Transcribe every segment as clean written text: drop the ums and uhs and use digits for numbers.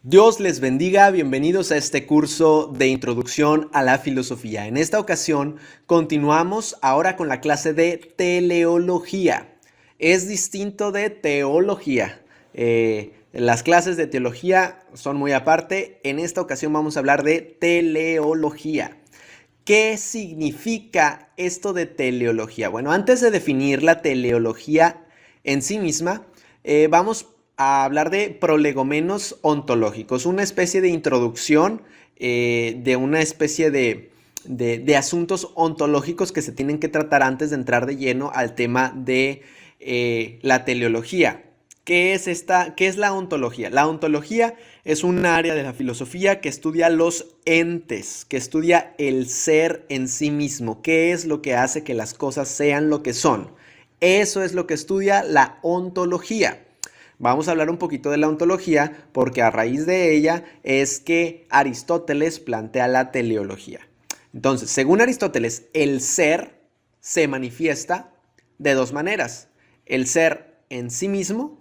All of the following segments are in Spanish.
Dios les bendiga, bienvenidos a este curso de Introducción a la Filosofía. En esta ocasión continuamos ahora con la clase de teleología. Es distinto de teología. Las clases de teología son muy aparte. En esta ocasión vamos a hablar de teleología. ¿Qué significa esto de teleología? Bueno, antes de definir la teleología en sí misma, vamos a hablar de prolegomenos ontológicos, una especie de introducción de una especie de asuntos ontológicos que se tienen que tratar antes de entrar de lleno al tema de la teleología. ¿Qué es la ontología? La ontología es un área de la filosofía que estudia los entes, que estudia el ser en sí mismo, qué es lo que hace que las cosas sean lo que son. Eso es lo que estudia la ontología. Vamos a hablar un poquito de la ontología porque a raíz de ella es que Aristóteles plantea la teleología. Entonces, según Aristóteles, el ser se manifiesta de dos maneras: el ser en sí mismo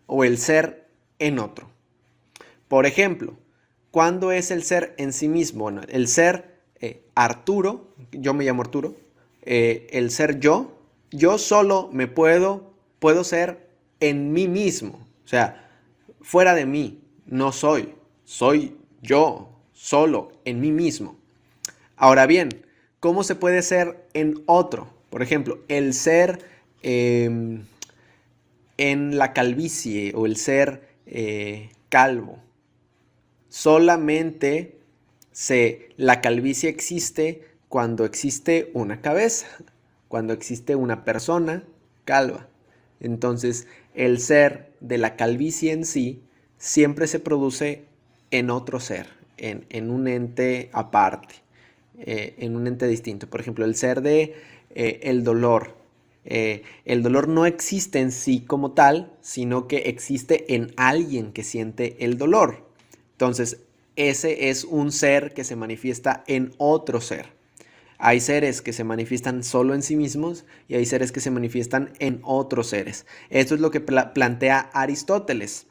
o el ser en otro. Por ejemplo, ¿cuándo es el ser en sí mismo? Bueno, el ser Arturo, yo me llamo Arturo, el ser yo solo puedo ser en mí mismo. O sea, fuera de mí, no soy yo, solo, en mí mismo. Ahora bien, ¿cómo se puede ser en otro? Por ejemplo, el ser en la calvicie o el ser calvo. Solamente la calvicie existe cuando existe una cabeza, cuando existe una persona calva. Entonces, el ser de la calvicie en sí siempre se produce en otro ser, en un ente aparte, en un ente distinto. Por ejemplo, el ser de el dolor. El dolor no existe en sí como tal, sino que existe en alguien que siente el dolor. Entonces, ese es un ser que se manifiesta en otro ser. Hay seres que se manifiestan solo en sí mismos y hay seres que se manifiestan en otros seres. Esto es lo que plantea Aristóteles.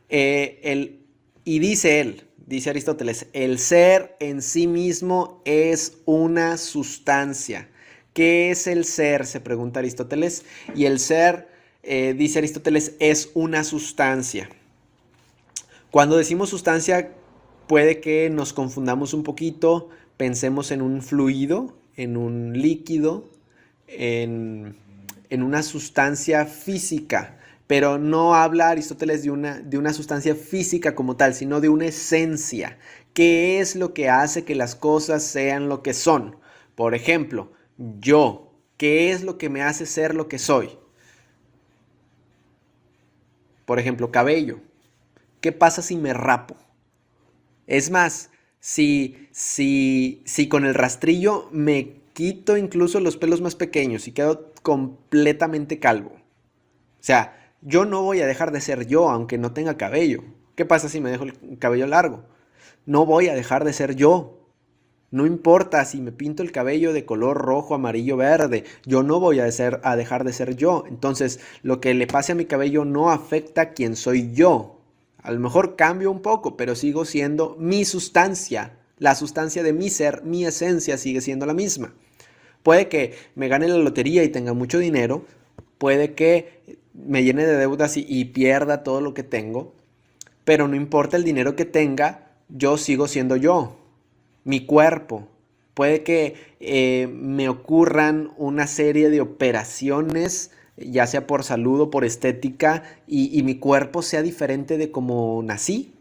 Y dice Aristóteles, el ser en sí mismo es una sustancia. ¿Qué es el ser?, se pregunta Aristóteles. Y el ser, dice Aristóteles, es una sustancia. Cuando decimos sustancia, puede que nos confundamos un poquito, pensemos en un fluido, en un líquido, en una sustancia física. Pero no habla Aristóteles de una sustancia física como tal, sino de una esencia. ¿Qué es lo que hace que las cosas sean lo que son? Por ejemplo, yo. ¿Qué es lo que me hace ser lo que soy? Por ejemplo, cabello. ¿Qué pasa si me rapo? Es más, si con el rastrillo me quito incluso los pelos más pequeños y quedo completamente calvo. O sea, yo no voy a dejar de ser yo aunque no tenga cabello. ¿Qué pasa si me dejo el cabello largo? No voy a dejar de ser yo. No importa si me pinto el cabello de color rojo, amarillo, verde, yo no voy a dejar de ser yo. Entonces, lo que le pase a mi cabello no afecta a quién soy yo. A lo mejor cambio un poco, pero sigo siendo mi sustancia. La sustancia de mi ser, mi esencia sigue siendo la misma. Puede que me gane la lotería y tenga mucho dinero, puede que me llene de deudas y pierda todo lo que tengo, pero no importa el dinero que tenga, yo sigo siendo yo. Mi cuerpo. Puede que me ocurran una serie de operaciones, ya sea por salud o por estética, y mi cuerpo sea diferente de como nací.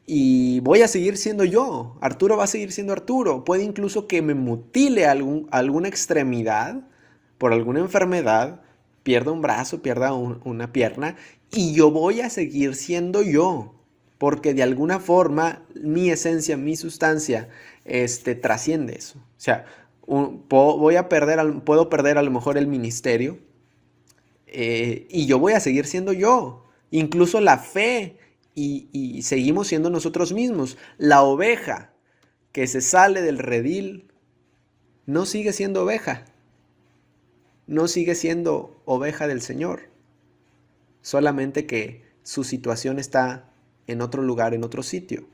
Y voy a seguir siendo yo. Arturo va a seguir siendo Arturo. Puede incluso que me mutile alguna extremidad por alguna enfermedad, pierda un brazo, pierda una pierna, y yo voy a seguir siendo yo. Porque de alguna forma mi esencia, mi sustancia, trasciende eso. O sea, puedo perder a lo mejor el ministerio, y yo voy a seguir siendo yo. Incluso la fe, y seguimos siendo nosotros mismos. La oveja que se sale del redil no sigue siendo oveja. No sigue siendo oveja del Señor. Solamente que su situación está en otro lugar, en otro sitio.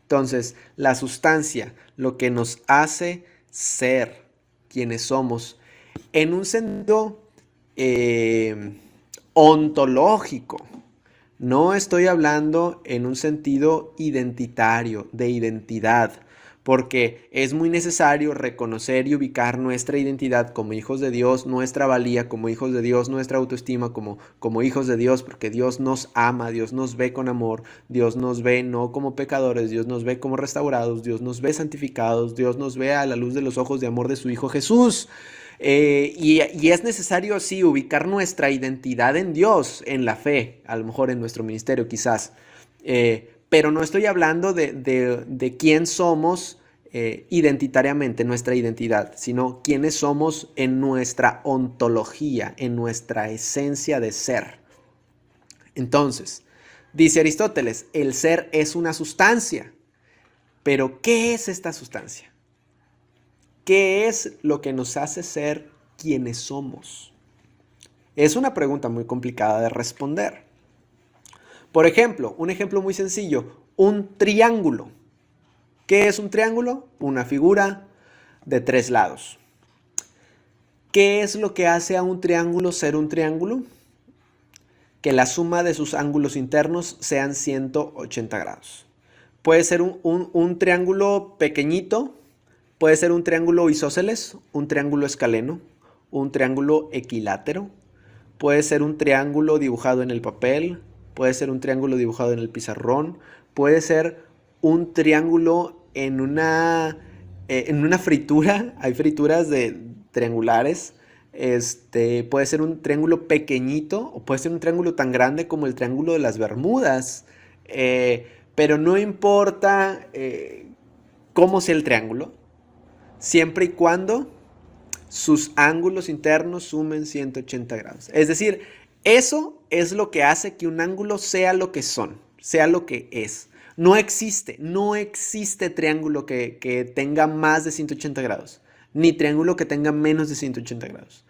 Entonces, la sustancia, lo que nos hace ser quienes somos, en un sentido ontológico. No estoy hablando en un sentido identitario, de identidad, porque es muy necesario reconocer y ubicar nuestra identidad como hijos de Dios, nuestra valía como hijos de Dios, nuestra autoestima como hijos de Dios, porque Dios nos ama, Dios nos ve con amor, Dios nos ve no como pecadores, Dios nos ve como restaurados, Dios nos ve santificados, Dios nos ve a la luz de los ojos de amor de su Hijo Jesús. Y es necesario, sí, ubicar nuestra identidad en Dios, en la fe, a lo mejor en nuestro ministerio quizás. Pero no estoy hablando de quién somos identitariamente, nuestra identidad, sino quiénes somos en nuestra ontología, en nuestra esencia de ser. Entonces, dice Aristóteles, el ser es una sustancia. Pero, ¿qué es esta sustancia? ¿Qué es lo que nos hace ser quienes somos? Es una pregunta muy complicada de responder. Por ejemplo, un ejemplo muy sencillo, un triángulo. ¿Qué es un triángulo? Una figura de 3 lados. ¿Qué es lo que hace a un triángulo ser un triángulo? Que la suma de sus ángulos internos sean 180 grados. Puede ser un triángulo pequeñito, puede ser un triángulo isósceles, un triángulo escaleno, un triángulo equilátero, puede ser un triángulo dibujado en el papel, puede ser un triángulo dibujado en el pizarrón, puede ser un triángulo en una fritura, hay frituras triangulares, puede ser un triángulo pequeñito o puede ser un triángulo tan grande como el Triángulo de las Bermudas, pero no importa cómo sea el triángulo, siempre y cuando sus ángulos internos sumen 180 grados. Es decir, eso es lo que hace que un ángulo sea lo que son, sea lo que es. No existe triángulo que tenga más de 180 grados, ni triángulo que tenga menos de 180 grados.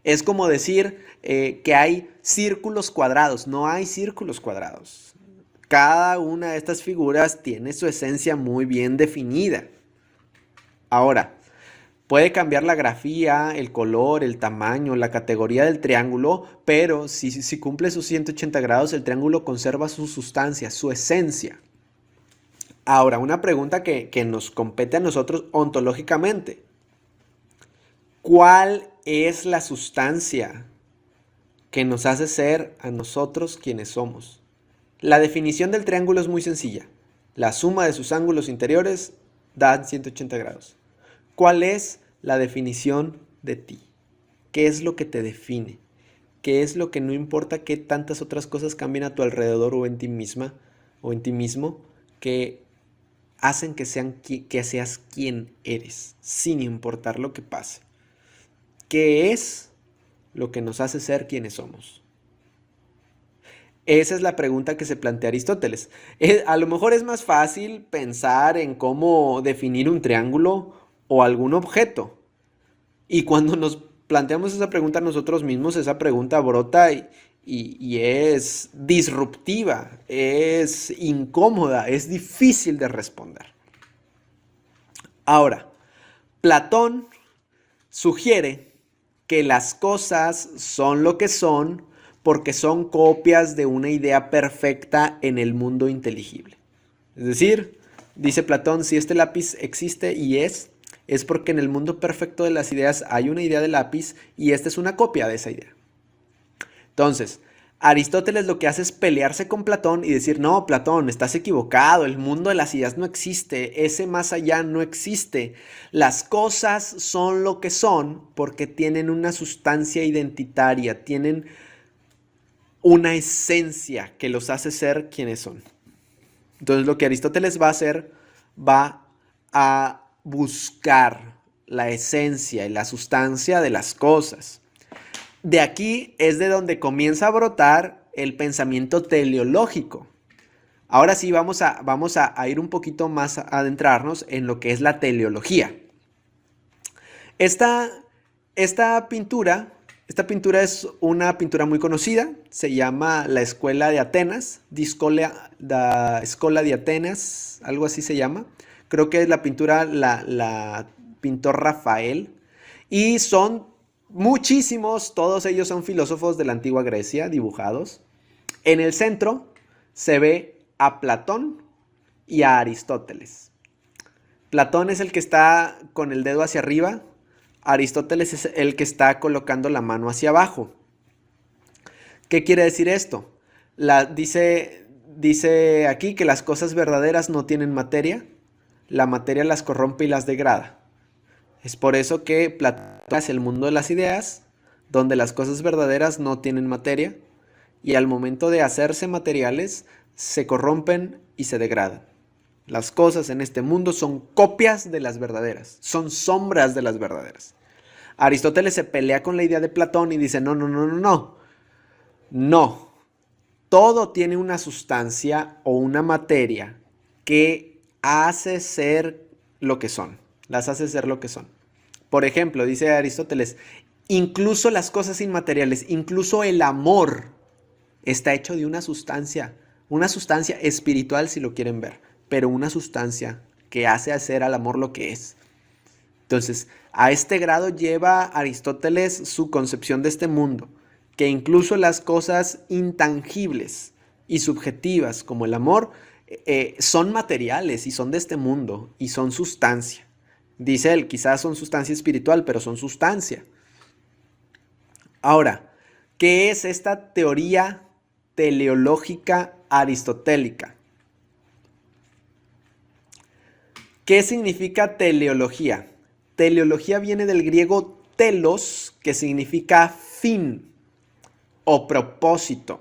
Es como decir que hay círculos cuadrados, no hay círculos cuadrados. Cada una de estas figuras tiene su esencia muy bien definida. Ahora, puede cambiar la grafía, el color, el tamaño, la categoría del triángulo, pero si cumple sus 180 grados, el triángulo conserva su sustancia, su esencia. Ahora, una pregunta que nos compete a nosotros ontológicamente. ¿Cuál es la sustancia que nos hace ser a nosotros quienes somos? La definición del triángulo es muy sencilla. La suma de sus ángulos interiores da 180 grados. ¿Cuál es la definición de ti? ¿Qué es lo que te define? ¿Qué es lo que no importa qué tantas otras cosas cambien a tu alrededor o en ti misma o en ti mismo que hacen que seas quien eres, sin importar lo que pase? ¿Qué es lo que nos hace ser quienes somos? Esa es la pregunta que se plantea Aristóteles. A lo mejor es más fácil pensar en cómo definir un triángulo o algún objeto. Y cuando nos planteamos esa pregunta nosotros mismos, esa pregunta brota y es disruptiva, es incómoda, es difícil de responder. Ahora, Platón sugiere que las cosas son lo que son porque son copias de una idea perfecta en el mundo inteligible. Es decir, dice Platón, si este lápiz existe y es porque en el mundo perfecto de las ideas hay una idea de lápiz y esta es una copia de esa idea. Entonces, Aristóteles lo que hace es pelearse con Platón y decir, no, Platón, estás equivocado, el mundo de las ideas no existe, ese más allá no existe. Las cosas son lo que son porque tienen una sustancia identitaria, tienen una esencia que los hace ser quienes son. Entonces lo que Aristóteles va a hacer, va a buscar la esencia y la sustancia de las cosas. De aquí es de donde comienza a brotar el pensamiento teleológico. Ahora sí vamos a ir un poquito más a adentrarnos en lo que es la teleología. Esta pintura Esta pintura es una pintura muy conocida, se llama La Escuela de Atenas, la Escuela de Atenas, algo así se llama. Creo que la pintura la pintó Rafael y son muchísimos, todos ellos son filósofos de la antigua Grecia dibujados. En el centro se ve a Platón y a Aristóteles. Platón es el que está con el dedo hacia arriba, Aristóteles es el que está colocando la mano hacia abajo. ¿Qué quiere decir esto? Dice aquí que las cosas verdaderas no tienen materia, la materia las corrompe y las degrada. Es por eso que Platón es el mundo de las ideas, donde las cosas verdaderas no tienen materia, y al momento de hacerse materiales, se corrompen y se degradan. Las cosas en este mundo son copias de las verdaderas, son sombras de las verdaderas. Aristóteles se pelea con la idea de Platón y dice, no, no, no, no, no. No, todo tiene una sustancia o una materia que hace ser lo que son, las hace ser lo que son. Por ejemplo, dice Aristóteles, incluso las cosas inmateriales, incluso el amor está hecho de una sustancia espiritual si lo quieren ver, pero una sustancia que hace hacer al amor lo que es. Entonces, a este grado lleva Aristóteles su concepción de este mundo, que incluso las cosas intangibles y subjetivas como el amor son materiales y son de este mundo y son sustancia. Dice él, quizás son sustancia espiritual, pero son sustancia. Ahora, ¿qué es esta teoría teleológica aristotélica? ¿Qué significa teleología? Teleología viene del griego telos, que significa fin o propósito.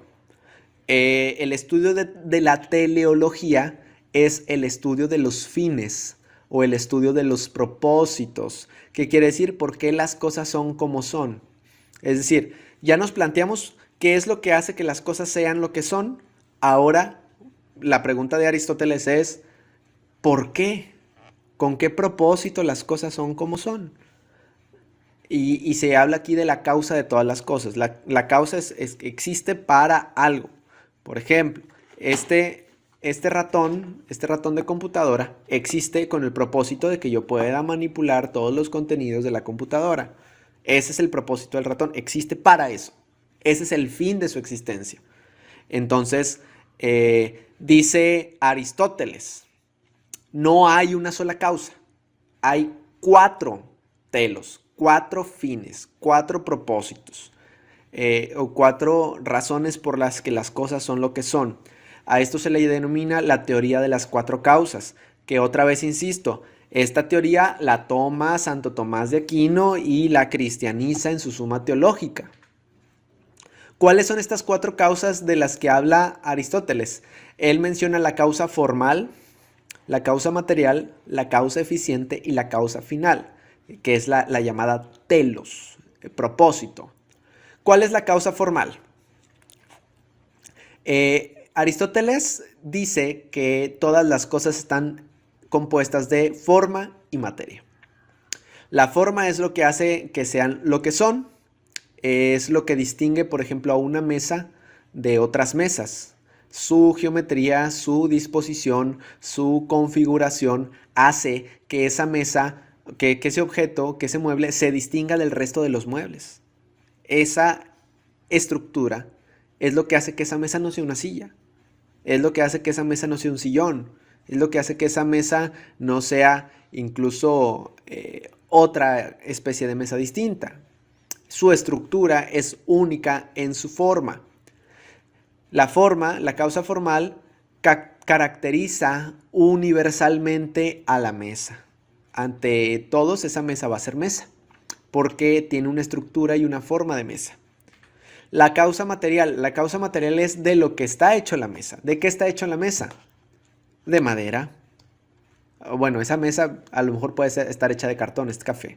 El estudio de la teleología es el estudio de los fines o el estudio de los propósitos. ¿Qué quiere decir? ¿Por qué las cosas son como son? Es decir, ya nos planteamos qué es lo que hace que las cosas sean lo que son. Ahora, la pregunta de Aristóteles es, ¿por qué? ¿Con qué propósito las cosas son como son? Y se habla aquí de la causa de todas las cosas. La causa existe para algo. Por ejemplo, este ratón de computadora existe con el propósito de que yo pueda manipular todos los contenidos de la computadora. Ese es el propósito del ratón. Existe para eso. Ese es el fin de su existencia. Entonces, dice Aristóteles, no hay una sola causa, hay 4 telos, 4 fines, 4 propósitos o 4 razones por las que las cosas son lo que son. A esto se le denomina la teoría de las 4 causas, que otra vez insisto, esta teoría la toma Santo Tomás de Aquino y la cristianiza en su Suma Teológica. ¿Cuáles son estas 4 causas de las que habla Aristóteles? Él menciona la causa formal, la causa material, la causa eficiente y la causa final, que es la llamada telos, propósito. ¿Cuál es la causa formal? Aristóteles dice que todas las cosas están compuestas de forma y materia. La forma es lo que hace que sean lo que son, es lo que distingue, por ejemplo, a una mesa de otras mesas. Su geometría, su disposición, su configuración hace que esa mesa, que ese objeto, que ese mueble se distinga del resto de los muebles. Esa estructura es lo que hace que esa mesa no sea una silla. Es lo que hace que esa mesa no sea un sillón. Es lo que hace que esa mesa no sea incluso otra especie de mesa distinta. Su estructura es única en su forma. La forma, la causa formal, caracteriza universalmente a la mesa. Ante todos, esa mesa va a ser mesa, porque tiene una estructura y una forma de mesa. La causa material es de lo que está hecho la mesa. ¿De qué está hecho la mesa? De madera. Bueno, esa mesa a lo mejor puede estar hecha de cartón, es café.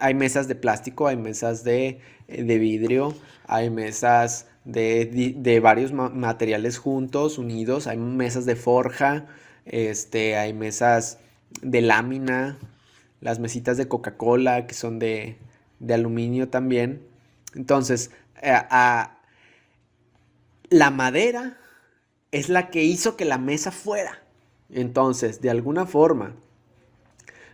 Hay mesas de plástico, hay mesas de vidrio, hay mesas de varios materiales juntos, unidos, hay mesas de forja, hay mesas de lámina, las mesitas de Coca-Cola que son de aluminio también. Entonces, la madera es la que hizo que la mesa fuera. Entonces, de alguna forma,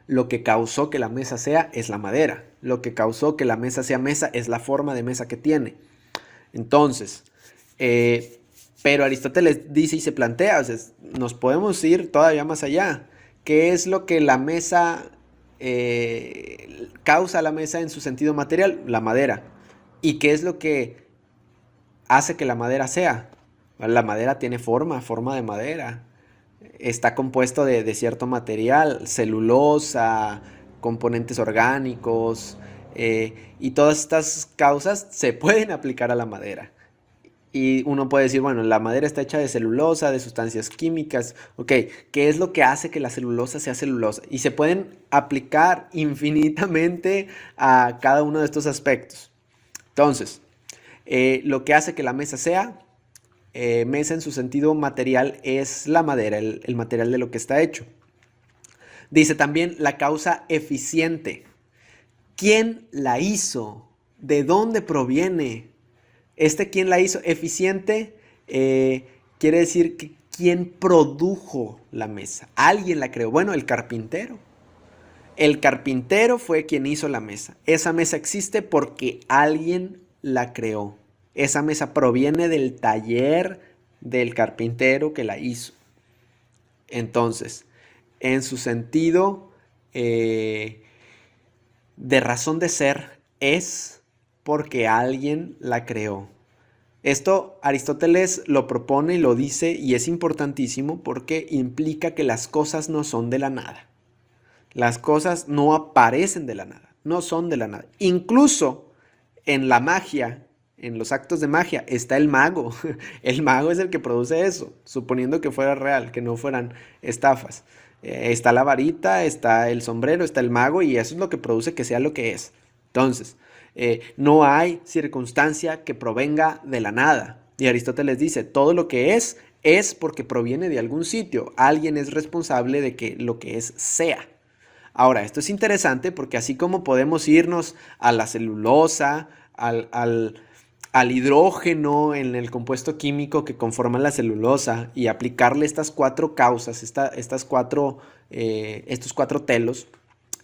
lo que causó que la mesa sea es la madera. Lo que causó que la mesa sea mesa es la forma de mesa que tiene. Entonces, pero Aristóteles dice y se plantea, o sea, nos podemos ir todavía más allá. ¿Qué es lo que la mesa causa a la mesa en su sentido material? La madera. ¿Y qué es lo que hace que la madera sea? La madera tiene forma de madera. Está compuesto de cierto material, celulosa, componentes orgánicos, y todas estas causas se pueden aplicar a la madera. Y uno puede decir, bueno, la madera está hecha de celulosa, de sustancias químicas. Ok, ¿qué es lo que hace que la celulosa sea celulosa? Y se pueden aplicar infinitamente a cada uno de estos aspectos. Entonces, lo que hace que la mesa sea mesa en su sentido material es la madera, el material de lo que está hecho. Dice también la causa eficiente. ¿Quién la hizo? ¿De dónde proviene? ¿Quién la hizo? Eficiente quiere decir que quién produjo la mesa. Alguien la creó. Bueno, el carpintero. El carpintero fue quien hizo la mesa. Esa mesa existe porque alguien la creó. Esa mesa proviene del taller del carpintero que la hizo. Entonces, en su sentido de razón de ser, es porque alguien la creó. Esto Aristóteles lo propone y lo dice y es importantísimo porque implica que las cosas no son de la nada. Las cosas no aparecen de la nada, no son de la nada. Incluso en la magia, en los actos de magia, está el mago. El mago es el que produce eso, suponiendo que fuera real, que no fueran estafas. Está la varita, está el sombrero, está el mago y eso es lo que produce que sea lo que es. Entonces, no hay circunstancia que provenga de la nada. Y Aristóteles dice, todo lo que es porque proviene de algún sitio. Alguien es responsable de que lo que es sea. Ahora, esto es interesante porque así como podemos irnos a la celulosa, al hidrógeno en el compuesto químico que conforma la celulosa y aplicarle estas cuatro causas, estos cuatro telos,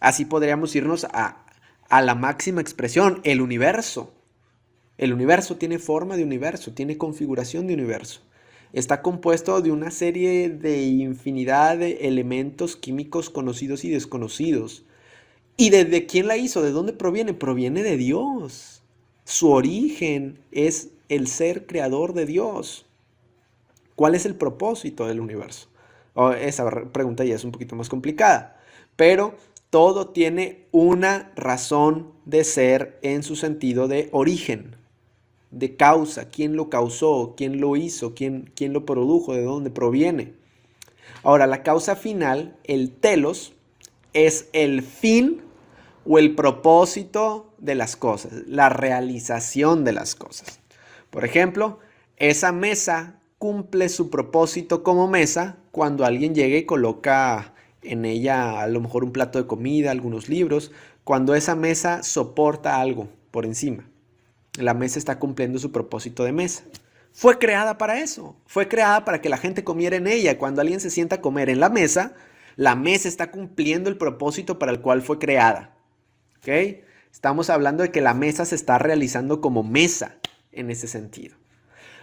así podríamos irnos a la máxima expresión, el universo. El universo tiene forma de universo, tiene configuración de universo. Está compuesto de una serie de infinidad de elementos químicos conocidos y desconocidos. ¿Y de quién la hizo? ¿De dónde proviene? Proviene de Dios. Su origen es el ser creador de Dios. ¿Cuál es el propósito del universo? Esa pregunta ya es un poquito más complicada, pero todo tiene una razón de ser en su sentido de origen, de causa, quién lo causó, quién lo hizo, quién lo produjo, de dónde proviene. Ahora, la causa final, el telos, es el fin o el propósito de las cosas, la realización de las cosas. Por ejemplo, esa mesa cumple su propósito como mesa cuando alguien llega y coloca en ella a lo mejor un plato de comida, algunos libros, cuando esa mesa soporta algo por encima. La mesa está cumpliendo su propósito de mesa. Fue creada para eso. Fue creada para que la gente comiera en ella. Cuando alguien se sienta a comer en la mesa está cumpliendo el propósito para el cual fue creada. ¿Ok? Estamos hablando de que la mesa se está realizando como mesa en ese sentido.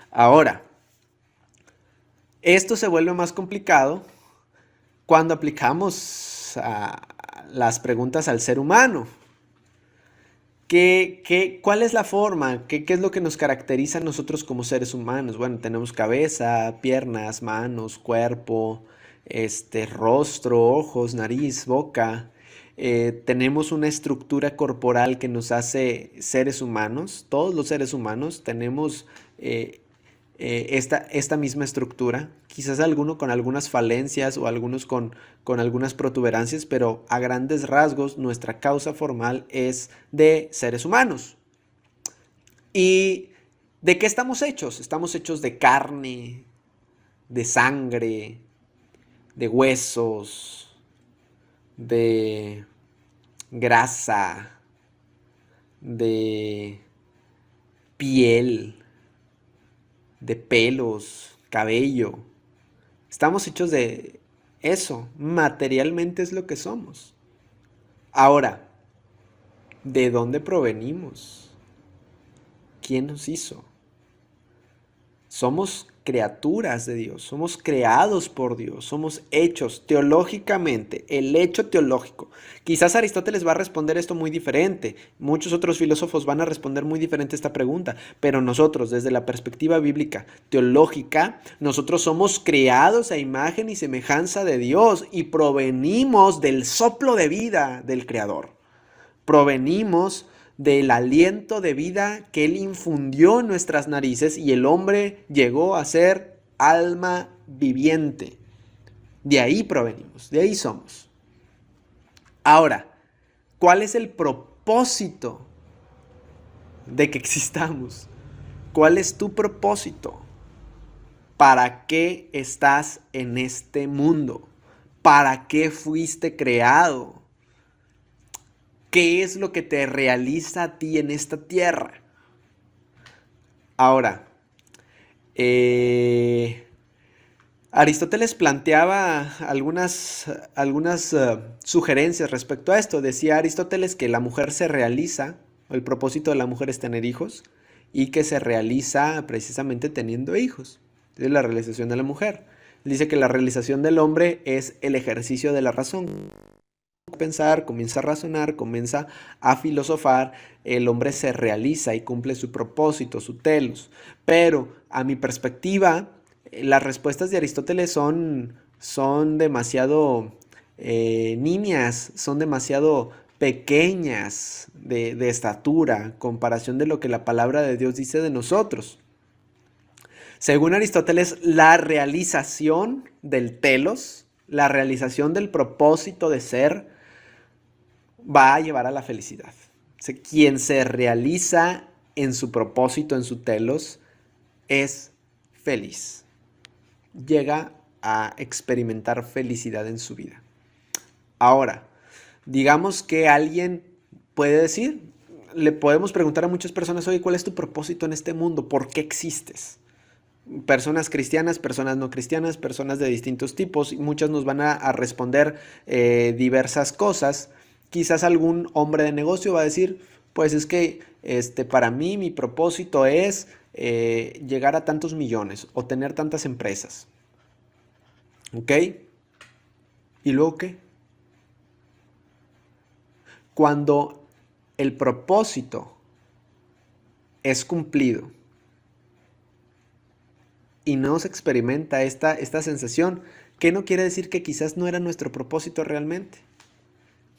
Ahora, esto se vuelve más complicado cuando aplicamos las preguntas al ser humano. ¿Cuál es la forma? ¿Qué es lo que nos caracteriza a nosotros como seres humanos? Bueno, tenemos cabeza, piernas, manos, cuerpo, rostro, ojos, nariz, boca. Tenemos una estructura corporal que nos hace seres humanos. Todos los seres humanos tenemos esta misma estructura. Quizás alguno con algunas falencias o algunos con algunas protuberancias, pero a grandes rasgos nuestra causa formal es de seres humanos. ¿Y de qué estamos hechos? Estamos hechos de carne, de sangre, de huesos, de grasa, de piel, de pelos, cabello. Estamos hechos de eso. Materialmente es lo que somos. Ahora, ¿de dónde provenimos? ¿Quién nos hizo? Somos criaturas de Dios, somos creados por Dios, somos hechos teológicamente, el hecho teológico. Quizás Aristóteles va a responder esto muy diferente, muchos otros filósofos van a responder muy diferente esta pregunta, pero nosotros, desde la perspectiva bíblica, teológica, nosotros somos creados a imagen y semejanza de Dios y provenimos del soplo de vida del Creador. Provenimos del aliento de vida que Él infundió en nuestras narices y el hombre llegó a ser alma viviente. De ahí provenimos, de ahí somos. Ahora, ¿cuál es el propósito de que existamos? ¿Cuál es tu propósito? ¿Para qué estás en este mundo? ¿Para qué fuiste creado? ¿Qué es lo que te realiza a ti en esta tierra? Ahora, Aristóteles planteaba algunas sugerencias respecto a esto. Decía Aristóteles que la mujer se realiza, el propósito de la mujer es tener hijos, y que se realiza precisamente teniendo hijos. Es la realización de la mujer. Dice que la realización del hombre es el ejercicio de la razón. Pensar, comienza a razonar, comienza a filosofar, el hombre se realiza y cumple su propósito, su telos. Pero a mi perspectiva, las respuestas de Aristóteles son demasiado nimias, son demasiado pequeñas de estatura, comparación de lo que la palabra de Dios dice de nosotros. Según Aristóteles, la realización del telos, la realización del propósito de ser, va a llevar a la felicidad. O sea, quien se realiza en su propósito, en su telos, es feliz. Llega a experimentar felicidad en su vida. Ahora, digamos que alguien puede decir, le podemos preguntar a muchas personas, oye, ¿cuál es tu propósito en este mundo? ¿Por qué existes? Personas cristianas, personas no cristianas, personas de distintos tipos, y muchas nos van a responder diversas cosas. Quizás algún hombre de negocio va a decir, pues es que para mí mi propósito es llegar a tantos millones o tener tantas empresas. ¿Ok? ¿Y luego qué? Cuando el propósito es cumplido y no se experimenta esta sensación, ¿qué no quiere decir que quizás no era nuestro propósito realmente?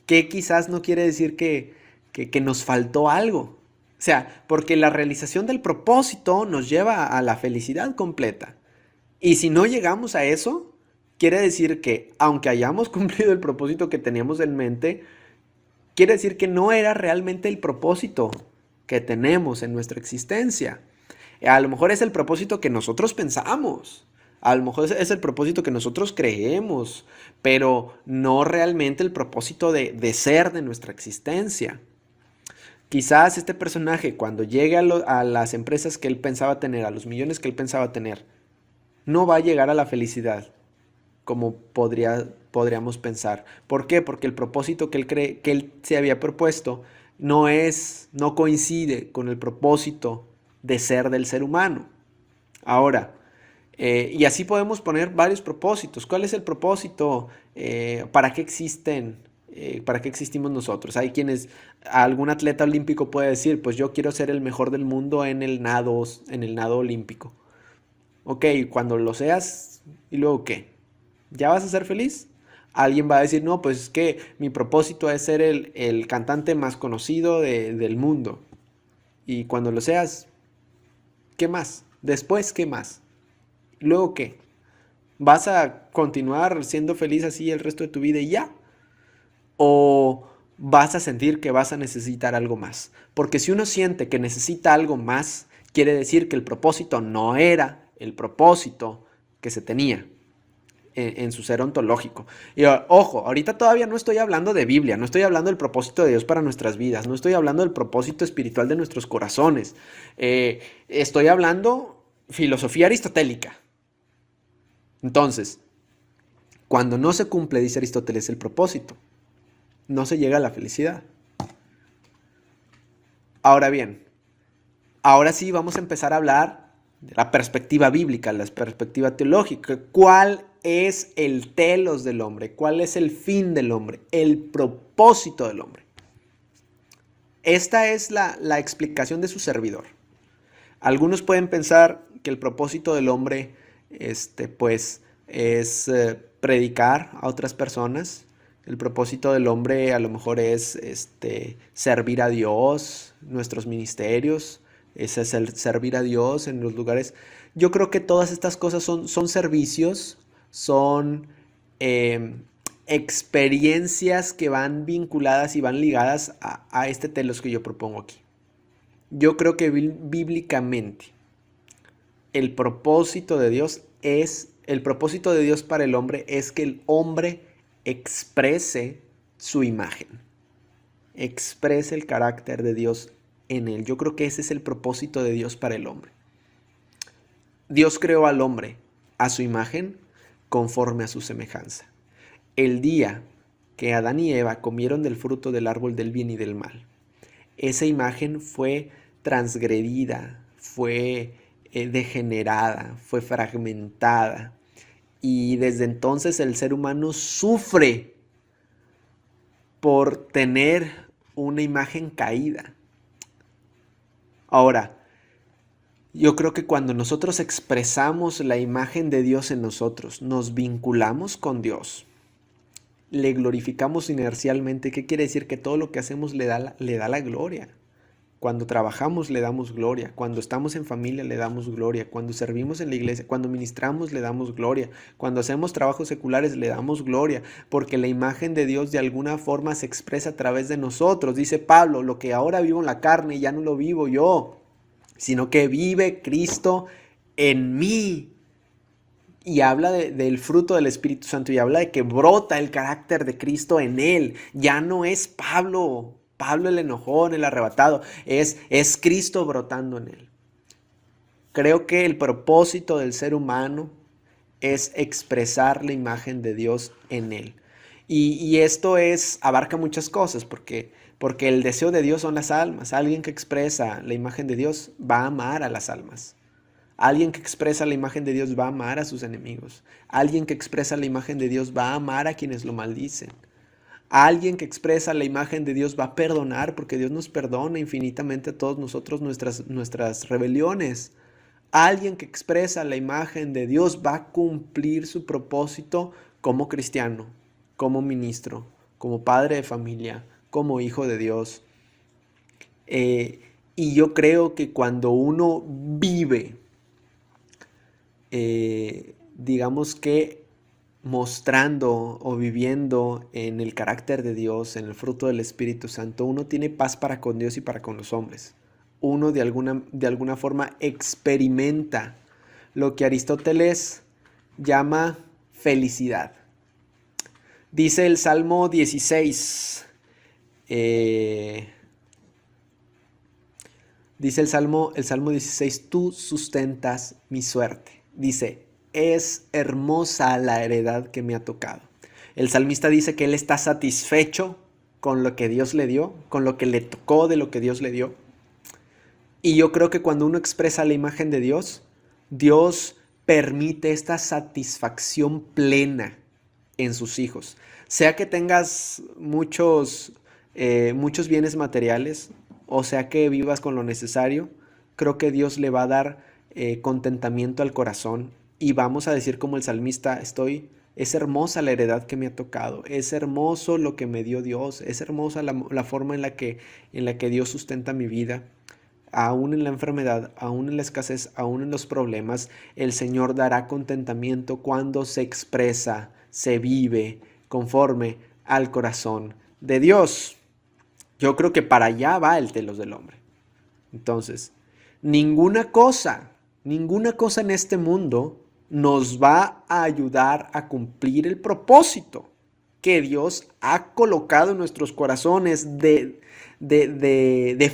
¿Qué quizás no quiere decir que nos faltó algo? O sea, porque la realización del propósito nos lleva a la felicidad completa. Y si no llegamos a eso, quiere decir que aunque hayamos cumplido el propósito que teníamos en mente, quiere decir que no era realmente el propósito que tenemos en nuestra existencia. A lo mejor es el propósito que nosotros pensamos. A lo mejor es el propósito que nosotros creemos, pero no realmente el propósito de ser de nuestra existencia. Quizás este personaje, cuando llegue a las empresas que él pensaba tener, a los millones que él pensaba tener, no va a llegar a la felicidad como podríamos pensar. ¿Por qué? Porque el propósito que él se había propuesto no coincide con el propósito de ser del ser humano. Ahora, y así podemos poner varios propósitos. ¿Cuál es el propósito? ¿Para qué existen? ¿Para qué existimos nosotros? Hay quienes, algún atleta olímpico puede decir, pues yo quiero ser el mejor del mundo en el nado olímpico. Ok, cuando lo seas, ¿y luego qué? ¿Ya vas a ser feliz? Alguien va a decir, no, pues es que mi propósito es ser el cantante más conocido del mundo. Y cuando lo seas, ¿qué más? Después, ¿qué más? ¿Luego qué? ¿Vas a continuar siendo feliz así el resto de tu vida y ya? ¿O vas a sentir que vas a necesitar algo más? Porque si uno siente que necesita algo más, quiere decir que el propósito no era el propósito que se tenía. en su ser ontológico. Y ojo, ahorita todavía no estoy hablando de Biblia, no estoy hablando del propósito de Dios para nuestras vidas, no estoy hablando del propósito espiritual de nuestros corazones. Estoy hablando filosofía aristotélica. Entonces, cuando no se cumple, dice Aristóteles, el propósito, no se llega a la felicidad. Ahora bien, ahora sí vamos a empezar a hablar de la perspectiva bíblica, la perspectiva teológica. ¿Cuál es el telos del hombre? ¿Cuál es el fin del hombre? El propósito del hombre. Esta es la explicación de su servidor. Algunos pueden pensar que el propósito del hombre pues, es predicar a otras personas. El propósito del hombre a lo mejor es servir a Dios, nuestros ministerios. Ese es el servir a Dios en los lugares. Yo creo que todas estas cosas son servicios, son experiencias que van vinculadas y van ligadas a este telos que yo propongo aquí. Yo creo que bíblicamente el propósito de Dios para el hombre es que el hombre exprese su imagen, exprese el carácter de Dios en él. Yo creo que ese es el propósito de Dios para el hombre. Dios creó al hombre a su imagen, conforme a su semejanza. El día que Adán y Eva comieron del fruto del árbol del bien y del mal, esa imagen fue transgredida, fue degenerada, fue fragmentada. Y desde entonces el ser humano sufre por tener una imagen caída. Ahora, yo creo que cuando nosotros expresamos la imagen de Dios en nosotros, nos vinculamos con Dios, le glorificamos inercialmente. ¿Qué quiere decir? Que todo lo que hacemos le da la gloria. Cuando trabajamos le damos gloria, cuando estamos en familia le damos gloria, cuando servimos en la iglesia, cuando ministramos le damos gloria, cuando hacemos trabajos seculares le damos gloria, porque la imagen de Dios de alguna forma se expresa a través de nosotros. Dice Pablo, lo que ahora vivo en la carne ya no lo vivo yo, sino que vive Cristo en mí. Y habla del fruto del Espíritu Santo y habla de que brota el carácter de Cristo en él. Ya no es Pablo el enojón, el arrebatado, es Cristo brotando en él. Creo que el propósito del ser humano es expresar la imagen de Dios en él. Y esto abarca muchas cosas, porque el deseo de Dios son las almas. Alguien que expresa la imagen de Dios va a amar a las almas. Alguien que expresa la imagen de Dios va a amar a sus enemigos. Alguien que expresa la imagen de Dios va a amar a quienes lo maldicen. Alguien que expresa la imagen de Dios va a perdonar, porque Dios nos perdona infinitamente a todos nosotros nuestras rebeliones. Alguien que expresa la imagen de Dios va a cumplir su propósito como cristiano, como ministro, como padre de familia, como hijo de Dios. Y yo creo que cuando uno vive, digamos que mostrando o viviendo en el carácter de Dios, en el fruto del Espíritu Santo, uno tiene paz para con Dios y para con los hombres. Uno de alguna forma experimenta lo que Aristóteles llama felicidad. Dice el Salmo 16, dice el Salmo 16, tú sustentas mi suerte. Dice, es hermosa la heredad que me ha tocado. El salmista dice que él está satisfecho con lo que Dios le dio, con lo que le tocó de lo que Dios le dio. Y yo creo que cuando uno expresa la imagen de Dios, Dios permite esta satisfacción plena en sus hijos. Sea que tengas muchos bienes materiales, o sea que vivas con lo necesario, creo que Dios le va a dar contentamiento al corazón. Y vamos a decir como el salmista, es hermosa la heredad que me ha tocado, es hermoso lo que me dio Dios, es hermosa la forma en la que Dios sustenta mi vida. Aún en la enfermedad, aún en la escasez, aún en los problemas, el Señor dará contentamiento cuando se expresa, se vive conforme al corazón de Dios. Yo creo que para allá va el telos del hombre. Entonces, ninguna cosa en este mundo nos va a ayudar a cumplir el propósito que Dios ha colocado en nuestros corazones de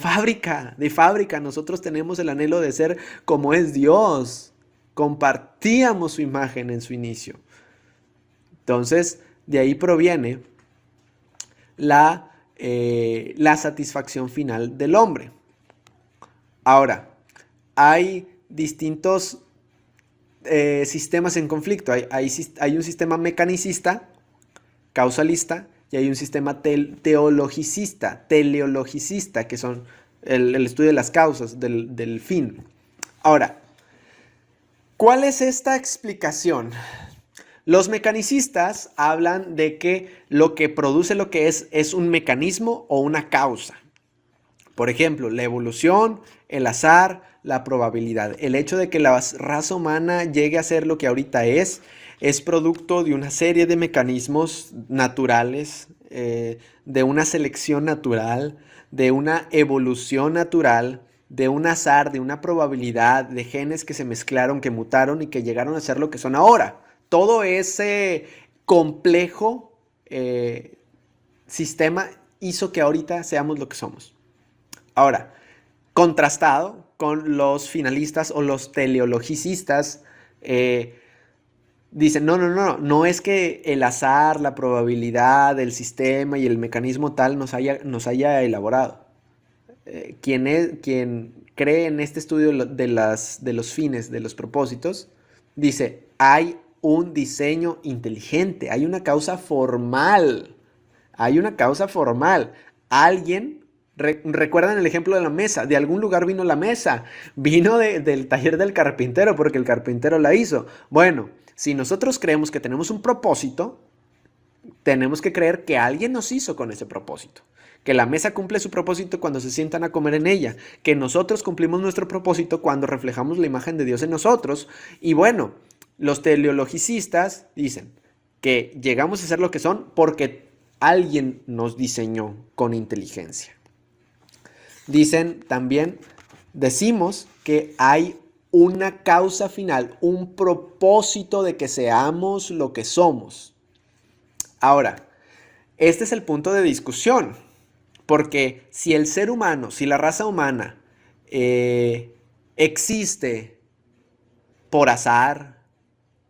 fábrica, de fábrica. Nosotros tenemos el anhelo de ser como es Dios. Compartíamos su imagen en su inicio. Entonces, de ahí proviene la satisfacción final del hombre. Ahora, hay distintos sistemas en conflicto. Hay un sistema mecanicista, causalista, y hay un sistema teleologicista, que son el estudio de las causas, del fin. Ahora, ¿cuál es esta explicación? Los mecanicistas hablan de que lo que produce lo que es un mecanismo o una causa. Por ejemplo, la evolución, el azar, la probabilidad. El hecho de que la raza humana llegue a ser lo que ahorita es producto de una serie de mecanismos naturales, de una selección natural, de una evolución natural, de un azar, de una probabilidad, de genes que se mezclaron, que mutaron y que llegaron a ser lo que son ahora. Todo ese complejo sistema hizo que ahorita seamos lo que somos. Ahora, contrastado con los finalistas o los teleologicistas, dicen, no es que el azar, la probabilidad, el sistema y el mecanismo tal nos haya elaborado. Quien cree en este estudio de los fines, de los propósitos, dice, hay un diseño inteligente, hay una causa formal, Alguien, recuerdan el ejemplo de la mesa, de algún lugar vino la mesa, vino del taller del carpintero porque el carpintero la hizo. Bueno, si nosotros creemos que tenemos un propósito, tenemos que creer que alguien nos hizo con ese propósito. Que la mesa cumple su propósito cuando se sientan a comer en ella. Que nosotros cumplimos nuestro propósito cuando reflejamos la imagen de Dios en nosotros. Y bueno, los teleologicistas dicen que llegamos a ser lo que son porque alguien nos diseñó con inteligencia. Decimos que hay una causa final, un propósito de que seamos lo que somos. Ahora, este es el punto de discusión, porque si el ser humano, si la raza humana existe por azar,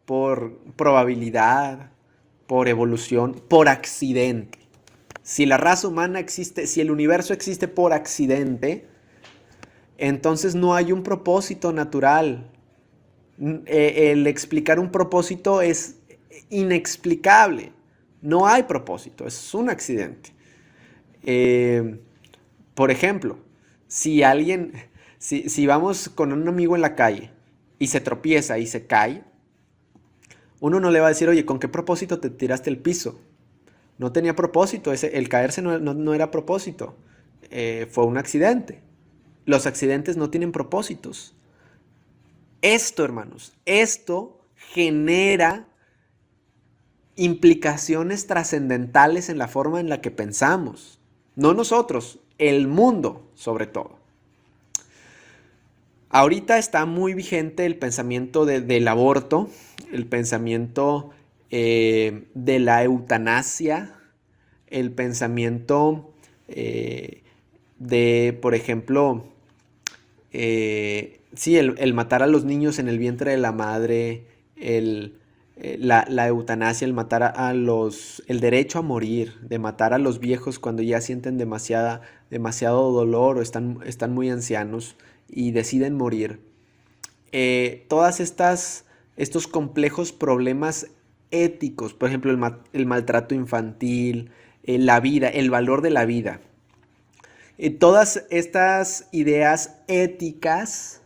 por probabilidad, por evolución, por accidente, si la raza humana existe, si el universo existe por accidente, entonces no hay un propósito natural. El explicar un propósito es inexplicable. No hay propósito, es un accidente. Por ejemplo, si vamos con un amigo en la calle y se tropieza y se cae, uno no le va a decir, oye, ¿con qué propósito te tiraste al piso? No tenía propósito, el caerse no era propósito, fue un accidente. Los accidentes no tienen propósitos. Esto, hermanos, esto genera implicaciones trascendentales en la forma en la que pensamos. No nosotros, el mundo sobre todo. Ahorita está muy vigente el pensamiento del aborto, el pensamiento de la eutanasia, el pensamiento por ejemplo, el matar a los niños en el vientre de la madre, la eutanasia, el matar el derecho a morir, de matar a los viejos cuando ya sienten demasiado dolor o están muy ancianos y deciden morir. Todas estos complejos problemas éticos, por ejemplo, el maltrato infantil, la vida, el valor de la vida. Todas estas ideas éticas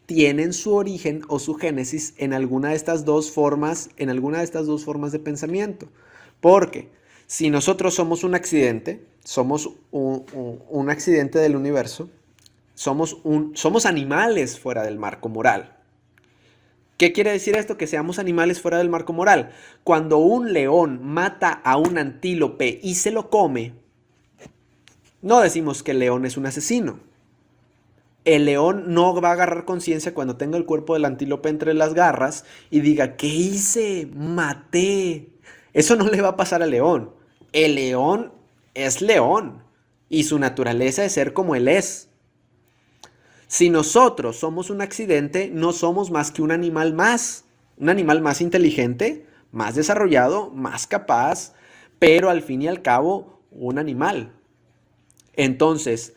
tienen su origen o su génesis en alguna de estas dos formas de pensamiento. Porque si nosotros somos un accidente, somos un accidente del universo, somos animales fuera del marco moral. ¿Qué quiere decir esto? Que seamos animales fuera del marco moral. Cuando un león mata a un antílope y se lo come, no decimos que el león es un asesino. El león no va a agarrar conciencia cuando tenga el cuerpo del antílope entre las garras y diga, ¿qué hice? Maté. Eso no le va a pasar al león. El león es león y su naturaleza es ser como él es. Si nosotros somos un accidente, no somos más que un animal más inteligente, más desarrollado, más capaz, pero al fin y al cabo un animal. Entonces,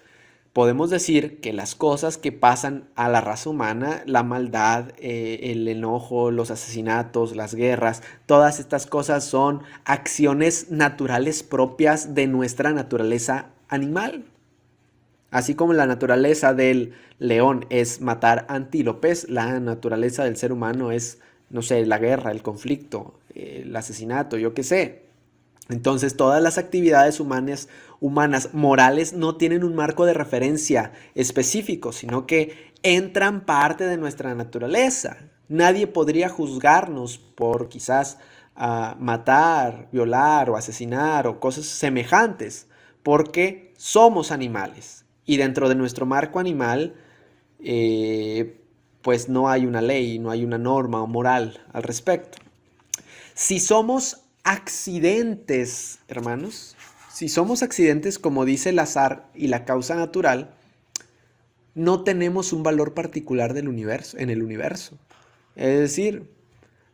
podemos decir que las cosas que pasan a la raza humana, la maldad, el enojo, los asesinatos, las guerras, todas estas cosas son acciones naturales propias de nuestra naturaleza animal. Así como la naturaleza del león es matar antílopes, la naturaleza del ser humano es, no sé, la guerra, el conflicto, el asesinato, yo qué sé. Entonces, todas las actividades humanas morales no tienen un marco de referencia específico, sino que entran parte de nuestra naturaleza. Nadie podría juzgarnos por quizás matar, violar o asesinar o cosas semejantes, porque somos animales. Y dentro de nuestro marco animal, pues no hay una ley, no hay una norma o moral al respecto. Si somos accidentes, hermanos, si somos accidentes como dice el azar y la causa natural, no tenemos un valor particular del universo, en el universo. Es decir,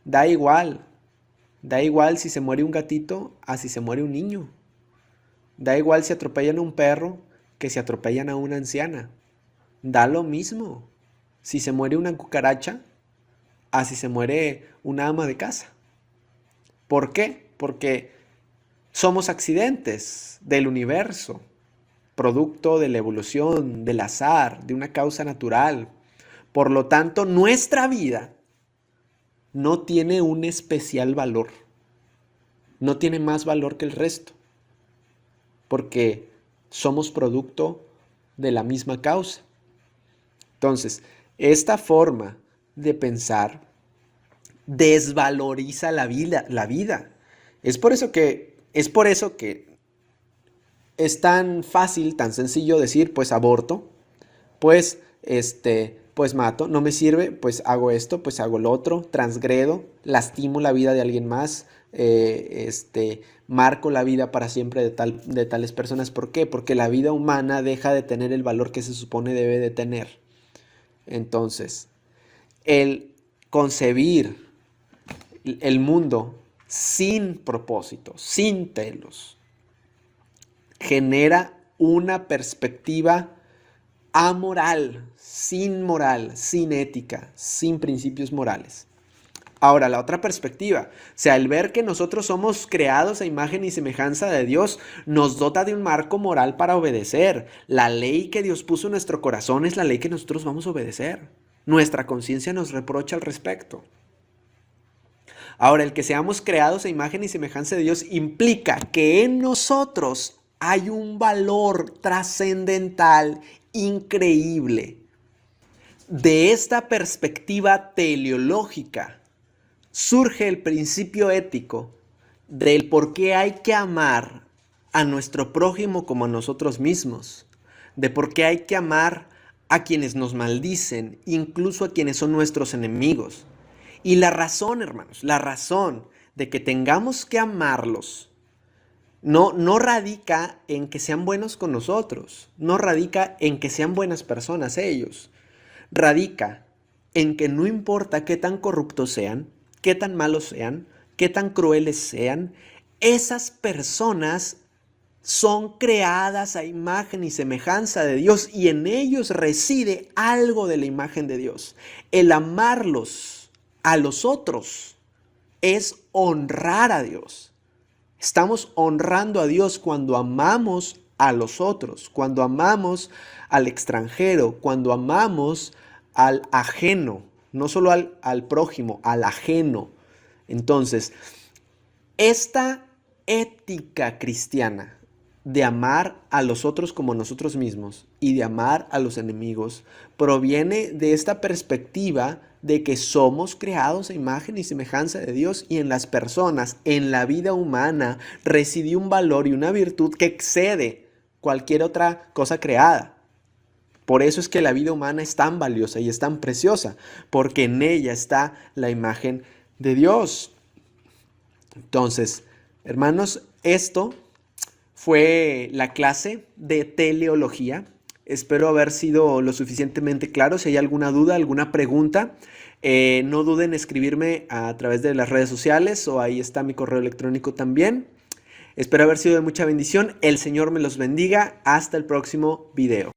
da igual si se muere un gatito a si se muere un niño. Da igual si atropellan a un perro que si atropellan a una anciana. Da lo mismo si se muere una cucaracha a si se muere una ama de casa. ¿Por qué? Porque somos accidentes del universo, producto de la evolución, del azar, de una causa natural. Por lo tanto, nuestra vida no tiene un especial valor. No tiene más valor que el resto. Porque somos producto de la misma causa. Entonces, esta forma de pensar desvaloriza la vida. Es por eso que es tan fácil, tan sencillo decir, pues aborto, pues pues mato, no me sirve, pues hago esto, pues hago lo otro, transgredo, lastimo la vida de alguien más, marco la vida para siempre de tales personas. ¿Por qué? Porque la vida humana deja de tener el valor que se supone debe de tener. Entonces, el concebir el mundo sin propósito, sin telos, genera una perspectiva amoral, sin ética, sin principios morales. Ahora, la otra perspectiva, o sea, el ver que nosotros somos creados a imagen y semejanza de Dios, nos dota de un marco moral para obedecer. La ley que Dios puso en nuestro corazón es la ley que nosotros vamos a obedecer. Nuestra conciencia nos reprocha al respecto. Ahora, el que seamos creados a imagen y semejanza de Dios implica que en nosotros hay un valor trascendental increíble. De esta perspectiva teleológica surge el principio ético del por qué hay que amar a nuestro prójimo como a nosotros mismos, de por qué hay que amar a quienes nos maldicen, incluso a quienes son nuestros enemigos. Y la razón, hermanos, la razón de que tengamos que amarlos no radica en que sean buenos con nosotros, no radica en que sean buenas personas ellos, radica en que no importa qué tan corruptos sean, qué tan malos sean, qué tan crueles sean, esas personas son creadas a imagen y semejanza de Dios y en ellos reside algo de la imagen de Dios. El amarlos a los otros es honrar a Dios. Estamos honrando a Dios cuando amamos a los otros, cuando amamos al extranjero, cuando amamos al ajeno, no solo al prójimo, al ajeno. Entonces, esta ética cristiana de amar a los otros como nosotros mismos y de amar a los enemigos proviene de esta perspectiva de que somos creados a imagen y semejanza de Dios y en las personas, en la vida humana, reside un valor y una virtud que excede cualquier otra cosa creada. Por eso es que la vida humana es tan valiosa y es tan preciosa, porque en ella está la imagen de Dios. Entonces, hermanos, esto fue la clase de teleología. Espero haber sido lo suficientemente claro. Si hay alguna duda, alguna pregunta, no duden en escribirme a través de las redes sociales o ahí está mi correo electrónico también. Espero haber sido de mucha bendición. El Señor me los bendiga. Hasta el próximo video.